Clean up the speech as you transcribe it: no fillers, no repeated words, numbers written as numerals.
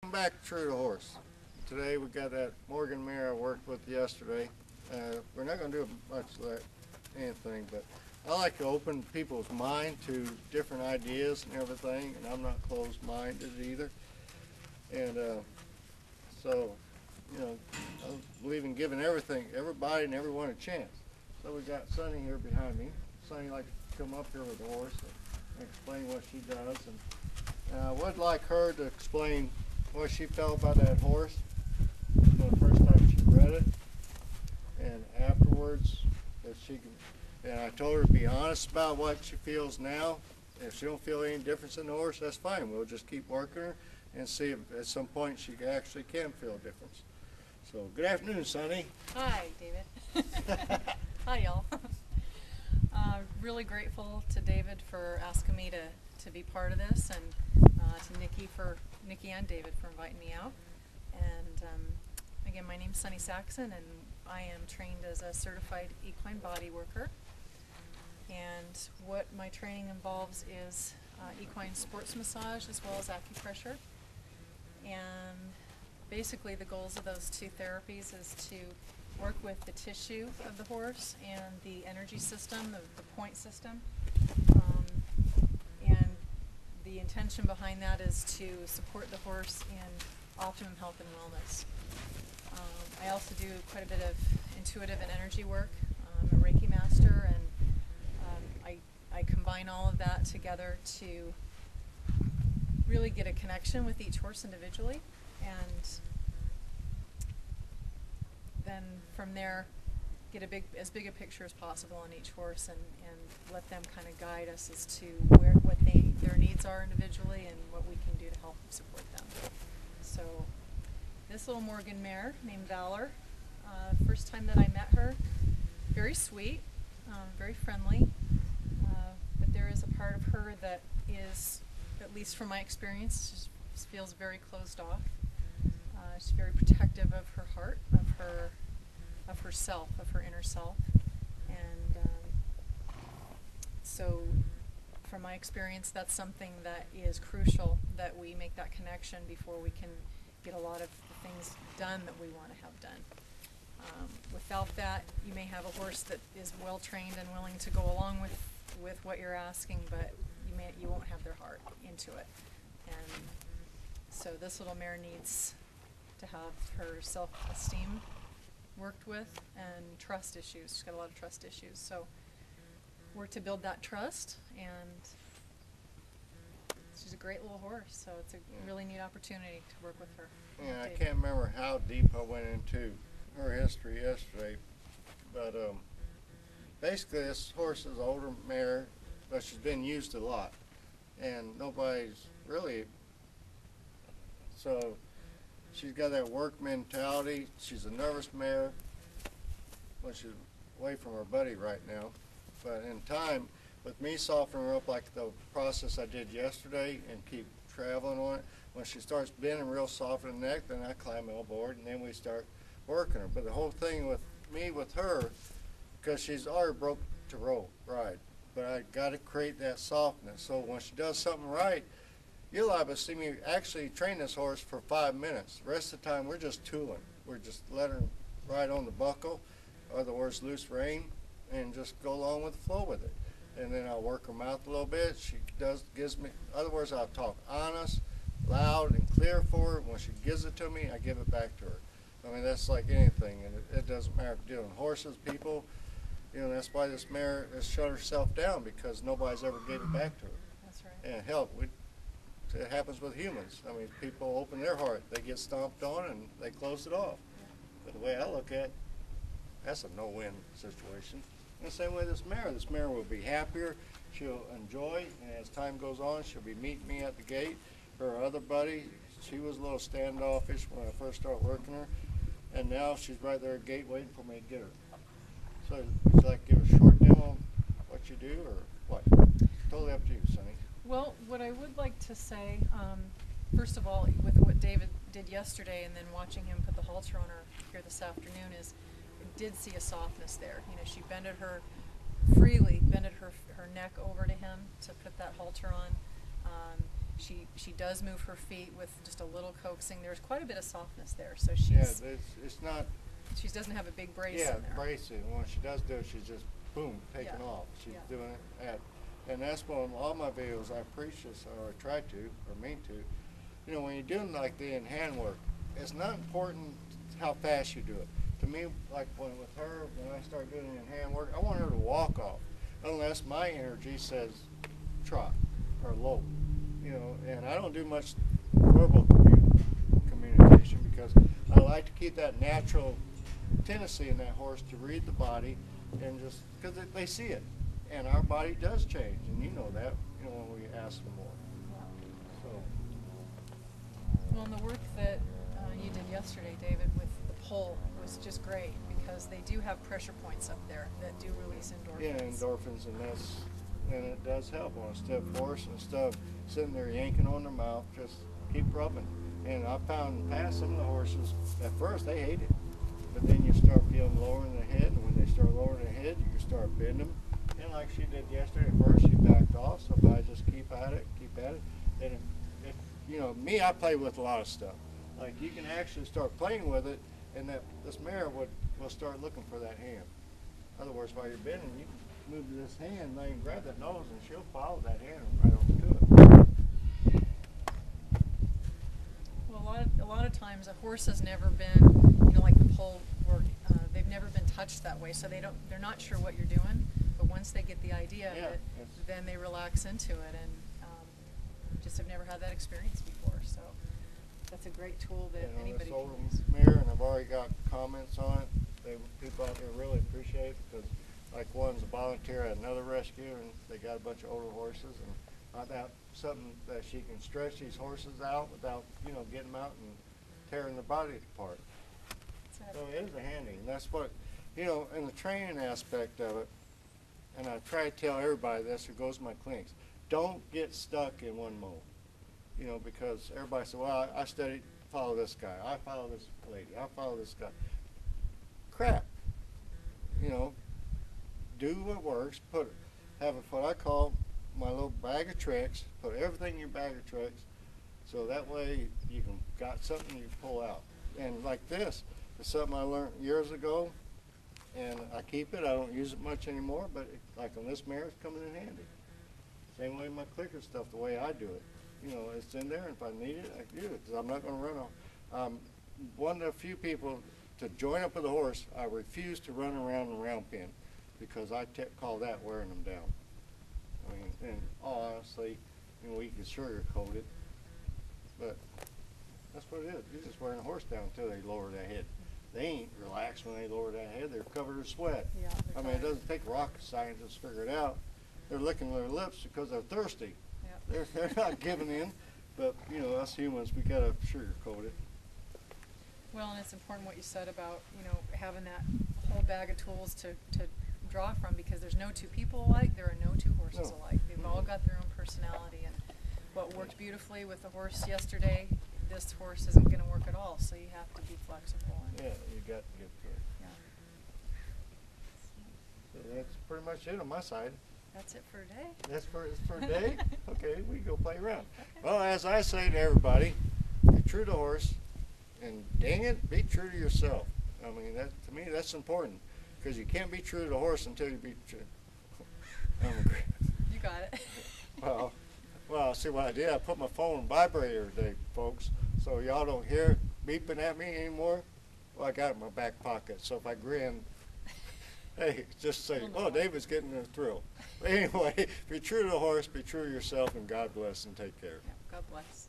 Come back True to Horse. Today we got that Morgan mare I worked with yesterday. We're not going to do much of that anything, but I like to open people's mind to different ideas and everything, and I'm not closed-minded either. And so, I believe in giving everybody and everyone a chance. So we got Sunny here behind me. Sunny likes to come up here with the horse and explain what she does. And I would like her to explain what she felt about that horse the first time she read it, and afterwards that she can. And I told her to be honest about what she feels now. If she don't feel any difference in the horse, that's fine. We'll just keep working her and see if at some point she actually can feel a difference. So good afternoon, Sunny. Hi, David. Hi, y'all. Really grateful to David for asking me to be part of this, and to Nikki and David for inviting me out. And again, my name's Sunny Saxton, and I am trained as a certified equine body worker. And what my training involves is equine sports massage as well as acupressure. And basically the goals of those two therapies is to work with the tissue of the horse and the energy system, the point system. And the intention behind that is to support the horse in optimum health and wellness. I also do quite a bit of intuitive and energy work. I'm a Reiki master, and I combine all of that together to really get a connection with each horse individually, and then from there get as big a picture as possible on each horse, and let them kind of guide us as to what their needs are individually and what we can do to help support them. So this little Morgan mare named Valor, first time that I met her, very sweet, very friendly, but there is a part of her that is, at least from my experience, just feels very closed off. She's very protective of her heart, of herself, of her inner self, and so from my experience, that's something that is crucial, that we make that connection before we can get a lot of the things done that we want to have done. Without that, you may have a horse that is well trained and willing to go along with what you're asking, but you won't have their heart into it. And so this little mare needs to have her self-esteem worked with and trust issues. She's got a lot of trust issues. So we're to build that trust, and she's a great little horse, so it's a really neat opportunity to work with her. Yeah, I can't remember how deep I went into her history yesterday, but basically this horse is an older mare, but she's been used a lot, and nobody's really, so she's got that work mentality. She's a nervous mare when she's away from her buddy right now, but in time, with me softening her up like the process I did yesterday and keep traveling on it, when she starts bending real soft in the neck, then I climb on board and then we start working her. But the whole thing with me, with her, because she's already broke to ride, but I got to create that softness. So when she does something right, you'll liable to see me actually train this horse for 5 minutes. The rest of the time we're just tooling. We're just letting her ride on the buckle, or the horse loose rein, and just go along with the flow with it. And then I'll work her mouth a little bit. She gives me, in other words, I'll talk honest, loud, and clear for her. When she gives it to me, I give it back to her. I mean, that's like anything, and it doesn't matter if you're dealing with horses, people. That's why this mare has shut herself down, because nobody's ever gave it back to her. That's right. And hell, it happens with humans. I mean, people open their heart, they get stomped on, and they close it off. But the way I look at it, that's a no-win situation. And the same way this mare will be happier, she'll enjoy, and as time goes on, she'll be meeting me at the gate. Her other buddy, she was a little standoffish when I first started working her, and now she's right there at the gate waiting for me to get her. So would you like to give a short demo of what you do, or what? Totally up to you, Sunny. Well, what I would like to say, first of all, with what David did yesterday and then watching him put the halter on her here this afternoon, is I did see a softness there. She bended her freely, bended her neck over to him to put that halter on. She does move her feet with just a little coaxing. There's quite a bit of softness there, so she's Yeah, it's not. she doesn't have a big brace Yeah, in there. bracing. When she does do it, she's just boom, taking Yeah. off. She's Yeah. doing it and that's when all my videos I preach this, or I try to, or mean to. You know, when you're doing like the in hand work, it's not important how fast you do it. To me, like with her, when I start doing in hand work, I want her to walk off, unless my energy says trot or lope. You know, and I don't do much verbal communication because I like to keep that natural tendency in that horse to read the body, and just because they see it, and our body does change, and you know that, you know, when we ask them more. So, Well, and the work that you did yesterday, David, with the pole was just great because they do have pressure points up there that do release endorphins. yeah, endorphins, and it does help on a stiff horse. Instead of sitting there yanking on their mouth, just keep rubbing. And I found in the past some of the horses, at first they hate it, but then you start feeling lowering the head, and when they start lowering the head, you can start bending them. And like she did yesterday, at first she backed off, so if I just keep at it, then if you know, me, I play with a lot of stuff. Like you can actually start playing with it, and this mare will start looking for that hand. In other words, while you're bending, you can move this hand, then you can grab that nose, and she'll follow that hand right over to it. Well, a lot of times a horse has never been, you know, like the pole work. They've never been touched that way, so they're not sure what you're doing. But once they get the idea of it, then they relax into it, and just have never had that experience before. So that's a great tool that anybody this old can use. mare, and I've already got comments on it. People out there really appreciate it because, like, one's a volunteer at another rescue, and they got a bunch of older horses, and I got something that she can stretch these horses out without, you know, getting them out and tearing their bodies apart. So it is a handy, and that's what, you know, in the training aspect of it, and I try to tell everybody this who goes to my clinics, don't get stuck in one mode. You know, because everybody says, well, I studied, follow this guy, I follow this lady, I follow this guy. Crap. You know, do what works, have what I call my little bag of tricks, put everything in your bag of tricks, so that way you can got something you pull out. And like this, it's something I learned years ago, and I keep it. I don't use it much anymore, but like on this mare, it's coming in handy. Same way my clicker stuff, the way I do it. You know, it's in there, and if I need it, I can do it, because I'm not going to run off. One of the few people to join up with a horse, I refuse to run around the round pen, because I call that wearing them down. I mean, and honestly, you know, we can sugarcoat it, but that's what it is. You're just wearing a horse down until they lower their head. They ain't relaxed when they lower that head. They're covered in sweat. Yeah, I mean, it doesn't take rocket scientists to figure it out. They're licking their lips because they're thirsty. Yeah. They're not giving in, but you know, us humans, we gotta sugarcoat it. Well, and it's important what you said about, you know, having that whole bag of tools to draw from, because there's no two people alike, there are no two horses No. alike. They've all got their own personality, and what worked beautifully with the horse yesterday, this horse isn't going to work at all, so you have to be flexible. And, Yeah, you got to get to it. yeah. So that's pretty much it on my side. That's it for today. That's for a day? Okay, we can go play around. Okay. Well, as I say to everybody, be true to horse, and dang it, be true to yourself. I mean, that to me, that's important, because you can't be true to the horse until you be true. You got it. Well, see what I did? I put my phone in vibrator today, folks, so y'all don't hear it beeping at me anymore. Well, I got it in my back pocket, so if I grin, hey, just say, oh, David's getting a thrill. But anyway, be true to the horse, be true to yourself, and God bless and take care. Yeah, God bless.